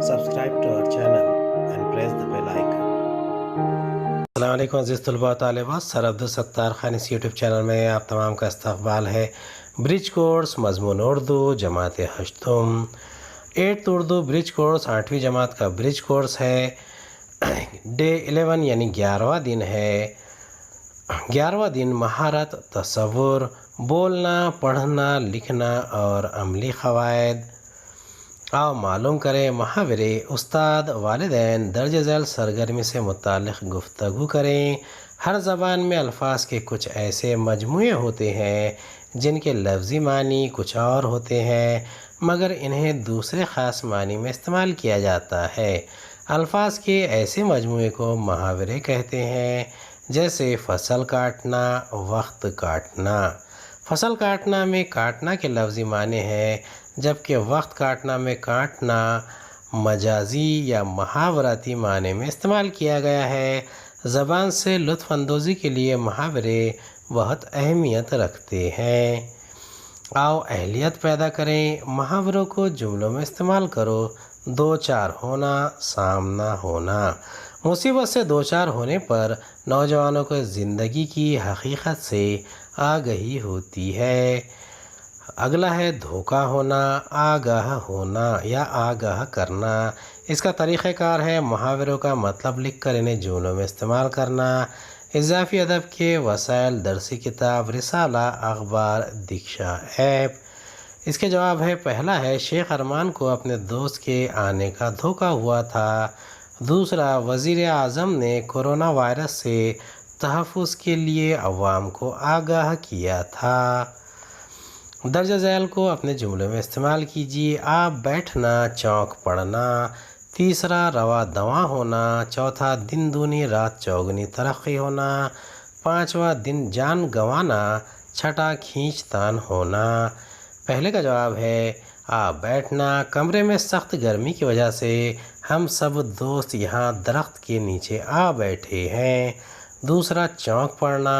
subscribe to our channel and press the bell icon. السلام علیکم عزیز طلباء طالبات، سر عبدالستار خان اس یوٹیوب چینل میں آپ تمام کا استقبال ہے۔ برج کورس مضمون اردو جماعت ہشتم 8th اردو برج کورس 8ویں جماعت کا برج کورس ہے۔ ڈے 11 یعنی 11واں دن ہے۔ 11واں دن مہارت، تصور، بولنا، پڑھنا، لکھنا اور عملی قواعد۔ آؤ معلوم کریں محاورے۔ استاد، والدین درج ذیل سرگرمی سے متعلق گفتگو کریں۔ ہر زبان میں الفاظ کے کچھ ایسے مجموعے ہوتے ہیں جن کے لفظی معنی کچھ اور ہوتے ہیں مگر انہیں دوسرے خاص معنی میں استعمال کیا جاتا ہے۔ الفاظ کے ایسے مجموعے کو محاورے کہتے ہیں، جیسے فصل کاٹنا، وقت کاٹنا۔ فصل کاٹنا میں کاٹنا کے لفظی معنی ہے، جبکہ وقت کاٹنا میں کاٹنا مجازی یا محاوراتی معنی میں استعمال کیا گیا ہے۔ زبان سے لطف اندوزی کے لیے محاورے بہت اہمیت رکھتے ہیں۔ آؤ اہلیت پیدا کریں۔ محاوروں کو جملوں میں استعمال کرو۔ دو چار ہونا، سامنا ہونا۔ مصیبت سے دوچار ہونے پر نوجوانوں کو زندگی کی حقیقت سے آگہی ہوتی ہے۔ اگلا ہے دھوکہ ہونا، آگاہ ہونا یا آگاہ کرنا۔ اس کا طریقہ کار ہے محاوروں کا مطلب لکھ کر انہیں جملوں میں استعمال کرنا۔ اضافی ادب کے وسائل: درسی کتاب، رسالہ، اخبار، دیکشا ایپ۔ اس کے جواب ہے: پہلا ہے شیخ ارمان کو اپنے دوست کے آنے کا دھوکہ ہوا تھا۔ دوسرا، وزیر اعظم نے کورونا وائرس سے تحفظ کے لیے عوام کو آگاہ کیا تھا۔ درج ذیل کو اپنے جملے میں استعمال کیجیے۔ آپ بیٹھنا، چونک پڑنا۔ تیسرا، رواں دواں ہونا۔ چوتھا، دن دونی رات چوگنی ترقی ہونا۔ پانچواں، دن جان گنوانا۔ چھٹا، کھینچ تان ہونا۔ پہلے کا جواب ہے آپ بیٹھنا۔ کمرے میں سخت گرمی کی وجہ سے ہم سب دوست یہاں درخت کے نیچے آ بیٹھے ہیں۔ دوسرا، چونک پڑنا۔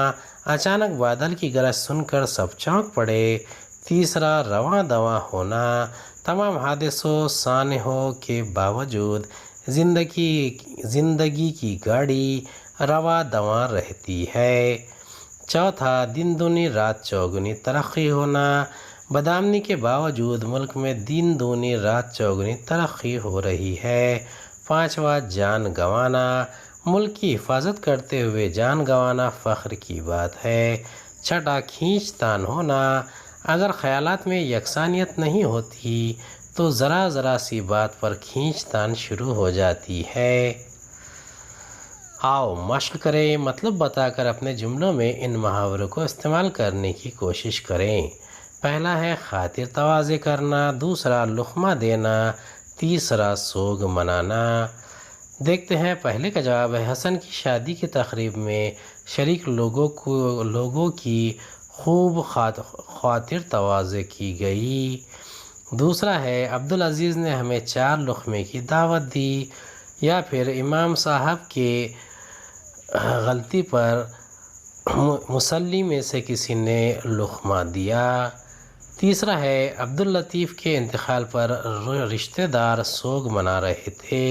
اچانک بادل کی گرج سن کر سب چونک پڑے۔ تیسرا، رواں دواں ہونا۔ تمام حادثوں سانحوں کے باوجود زندگی کی گاڑی رواں دواں رہتی ہے۔ چوتھا، دن دونی رات چوگنی ترقی ہونا۔ بدامنی کے باوجود ملک میں دن دونی رات چوگنی ترقی ہو رہی ہے۔ پانچواں، جان گنوانا۔ ملک کی حفاظت کرتے ہوئے جان گنوانا فخر کی بات ہے۔ چھٹا، کھینچ تان ہونا۔ اگر خیالات میں یکسانیت نہیں ہوتی تو ذرا ذرا سی بات پر کھینچ تان شروع ہو جاتی ہے۔ آؤ مشق کریں۔ مطلب بتا کر اپنے جملوں میں ان محاوروں کو استعمال کرنے کی کوشش کریں۔ پہلا ہے خاطر تواضع کرنا۔ دوسرا، لقمہ دینا۔ تیسرا، سوگ منانا۔ دیکھتے ہیں پہلے کا جواب ہے: حسن کی شادی کی تقریب میں شریک لوگوں کی خوب خاطر تواضع کی گئی۔ دوسرا ہے: عبدالعزیز نے ہمیں 4 لقمے کی دعوت دی۔ یا پھر امام صاحب کے غلطی پر مصلی میں سے کسی نے لقمہ دیا۔ تیسرا ہے: عبداللطیف کے انتقال پر رشتہ دار سوگ منا رہے تھے۔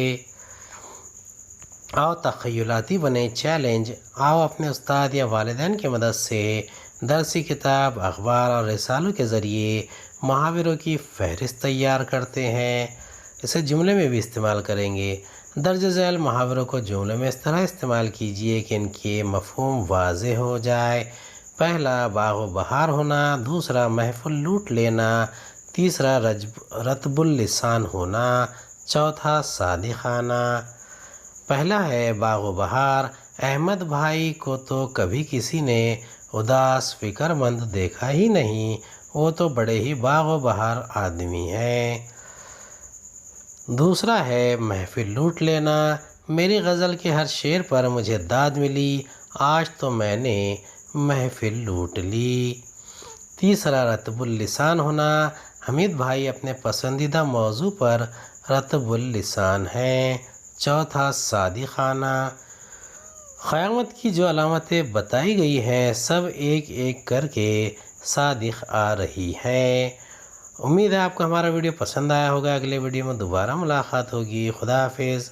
آؤ تخیلاتی بنے۔ چیلنج: آؤ اپنے استاد یا والدین کی مدد سے درسی کتاب، اخبار اور رسالوں کے ذریعے محاوروں کی فہرست تیار کرتے ہیں۔ اسے جملے میں بھی استعمال کریں گے۔ درج ذیل محاوروں کو جملے میں اس طرح استعمال کیجیے کہ ان کے مفہوم واضح ہو جائے۔ پہلا، باغ و بہار ہونا۔ دوسرا، محفل لوٹ لینا۔ تیسرا، رطب اللسان ہونا۔ چوتھا، صادقانہ۔ پہلا ہے باغ و بہار۔ احمد بھائی کو تو کبھی کسی نے اداس فکر مند دیکھا ہی نہیں، وہ تو بڑے ہی باغ و بہار آدمی ہیں۔ دوسرا ہے محفل لوٹ لینا۔ میری غزل کے ہر شعر پر مجھے داد ملی، آج تو میں نے محفل لوٹ لی۔ تیسرا، رطب اللسان ہونا۔ حمید بھائی اپنے پسندیدہ موضوع پر رطب اللسان ہیں۔ چوتھا، صادقانہ۔ قیامت کی جو علامتیں بتائی گئی ہیں سب ایک ایک کر کے صادق آ رہی ہیں۔ امید ہے آپ کو ہمارا ویڈیو پسند آیا ہوگا. اگلے ویڈیو میں دوبارہ ملاقات ہوگی. خدا حافظ.